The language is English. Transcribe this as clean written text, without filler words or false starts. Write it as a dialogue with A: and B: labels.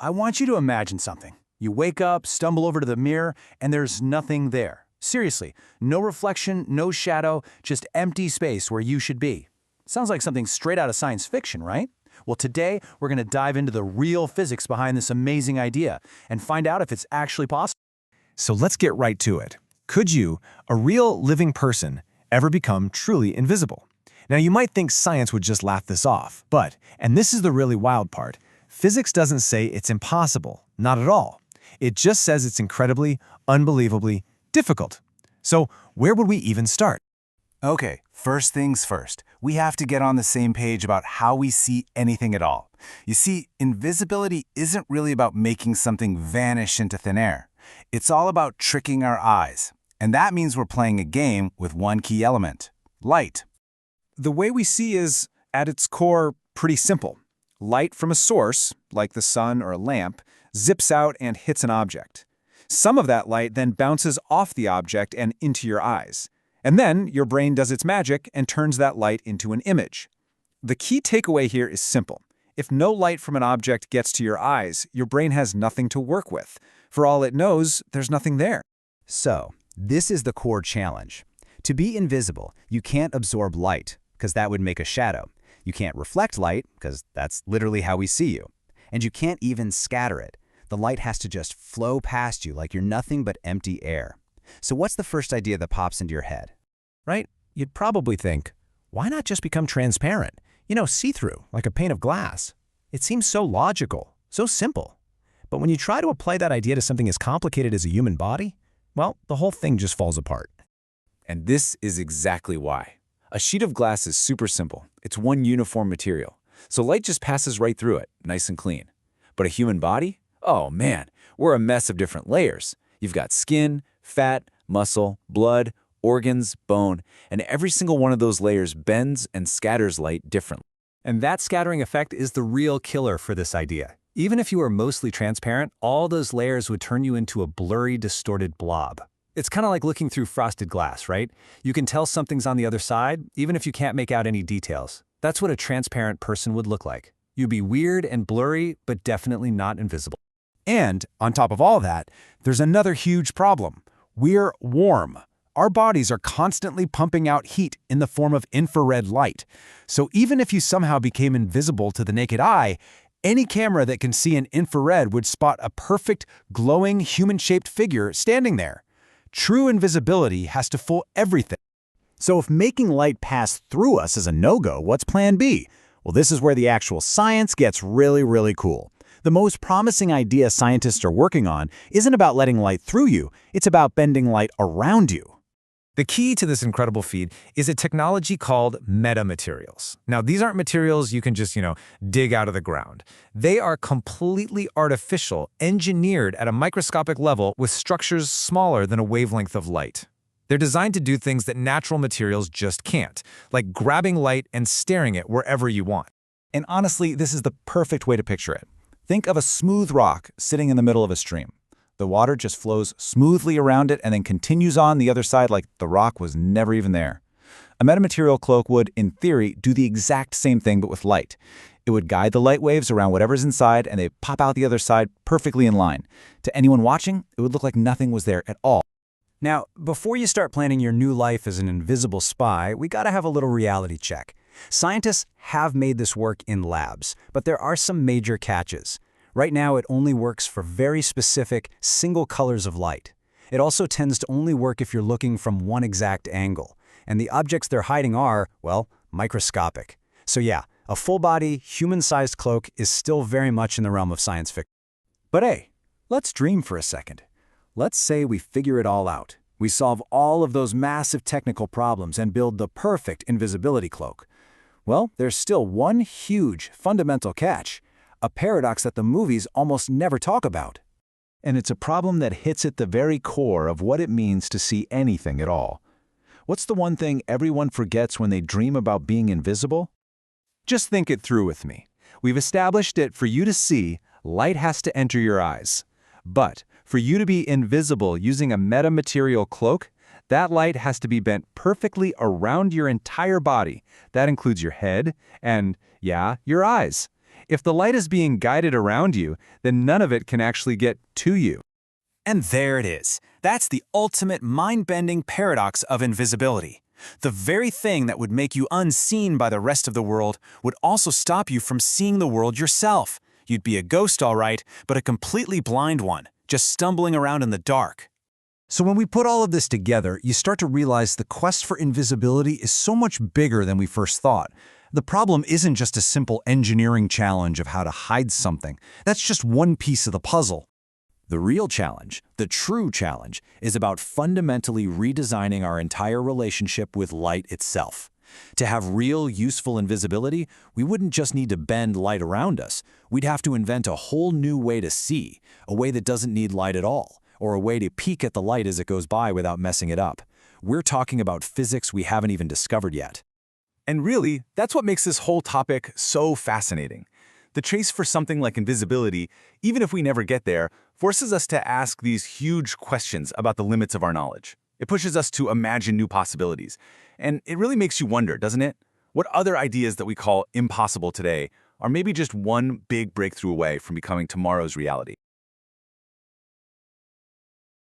A: I want you to imagine something. You wake up, stumble over to the mirror, and there's nothing there. Seriously, no reflection, no shadow, just empty space where you should be. Sounds like something straight out of science fiction, right? Well, today we're going to dive into the real physics behind this amazing idea and find out if it's actually possible.
B: So let's get right to it. Could you, a real living person, ever become truly invisible? Now you might think science would just laugh this off, but, and this is the really wild part, physics doesn't say it's impossible, not at all. It just says it's incredibly, unbelievably difficult. So where would we even start?
A: Okay, first things first. We have to get on the same page about how we see anything at all. You see, invisibility isn't really about making something vanish into thin air. It's all about tricking our eyes. And that means we're playing a game with one key element: light.
B: The way we see is, at its core, pretty simple. Light from a source, like the sun or a lamp, zips out and hits an object. Some of that light then bounces off the object and into your eyes. And then your brain does its magic and turns that light into an image. The key takeaway here is simple. If no light from an object gets to your eyes, your brain has nothing to work with. For all it knows, there's nothing there.
C: So, this is the core challenge. To be invisible, you can't absorb light, because that would make a shadow. You can't reflect light, because that's literally how we see you. And you can't even scatter it. The light has to just flow past you like you're nothing but empty air. So what's the first idea that pops into your head?
B: Right? You'd probably think, why not just become transparent? See-through, like a pane of glass. It seems so logical, so simple. But when you try to apply that idea to something as complicated as a human body, well, the whole thing just falls apart.
D: And this is exactly why. A sheet of glass is super simple. It's one uniform material. So light just passes right through it, nice and clean. But a human body? Oh man, we're a mess of different layers. You've got skin, fat, muscle, blood, organs, bone, and every single one of those layers bends and scatters light differently.
E: And that scattering effect is the real killer for this idea. Even if you were mostly transparent, all those layers would turn you into a blurry, distorted blob. It's kind of like looking through frosted glass, right? You can tell something's on the other side, even if you can't make out any details. That's what a transparent person would look like. You'd be weird and blurry, but definitely not invisible.
B: And, on top of all that, there's another huge problem. We're warm. Our bodies are constantly pumping out heat in the form of infrared light. So even if you somehow became invisible to the naked eye, any camera that can see an infrared would spot a perfect, glowing, human-shaped figure standing there. True invisibility has to fool everything.
C: So if making light pass through us is a no-go, what's plan B? Well, this is where the actual science gets really, really cool. The most promising idea scientists are working on isn't about letting light through you, it's about bending light around you.
B: The key to this incredible feat is a technology called metamaterials. Now, these aren't materials you can just, dig out of the ground. They are completely artificial, engineered at a microscopic level with structures smaller than a wavelength of light. They're designed to do things that natural materials just can't, like grabbing light and staring it wherever you want.
A: And honestly, this is the perfect way to picture it. Think of a smooth rock sitting in the middle of a stream. The water just flows smoothly around it and then continues on the other side like the rock was never even there. A metamaterial cloak would, in theory, do the exact same thing but with light. It would guide the light waves around whatever's inside and they'd pop out the other side perfectly in line. To anyone watching, it would look like nothing was there at all.
E: Now, before you start planning your new life as an invisible spy, we gotta have a little reality check. Scientists have made this work in labs, but there are some major catches. Right now, it only works for very specific, single colors of light. It also tends to only work if you're looking from one exact angle. And the objects they're hiding are, well, microscopic. So yeah, a full-body, human-sized cloak is still very much in the realm of science fiction.
A: But hey, let's dream for a second. Let's say we figure it all out. We solve all of those massive technical problems and build the perfect invisibility cloak. Well, there's still one huge, fundamental catch. A paradox that the movies almost never talk about. And it's a problem that hits at the very core of what it means to see anything at all. What's the one thing everyone forgets when they dream about being invisible? Just think it through with me. We've established that for you to see, light has to enter your eyes. But for you to be invisible using a metamaterial cloak, that light has to be bent perfectly around your entire body. That includes your head and, yeah, your eyes.
B: If the light is being guided around you, then none of it can actually get to you.
E: And there it is. That's the ultimate mind-bending paradox of invisibility. The very thing that would make you unseen by the rest of the world would also stop you from seeing the world yourself. You'd be a ghost, all right, but a completely blind one, just stumbling around in the dark.
A: So when we put all of this together, you start to realize the quest for invisibility is so much bigger than we first thought. The problem isn't just a simple engineering challenge of how to hide something. That's just one piece of the puzzle. The real challenge, the true challenge, is about fundamentally redesigning our entire relationship with light itself. To have real, useful invisibility, we wouldn't just need to bend light around us. We'd have to invent a whole new way to see, a way that doesn't need light at all, or a way to peek at the light as it goes by without messing it up. We're talking about physics we haven't even discovered yet.
D: And really, that's what makes this whole topic so fascinating. The chase for something like invisibility, even if we never get there, forces us to ask these huge questions about the limits of our knowledge. It pushes us to imagine new possibilities. And it really makes you wonder, doesn't it? What other ideas that we call impossible today are maybe just one big breakthrough away from becoming tomorrow's reality?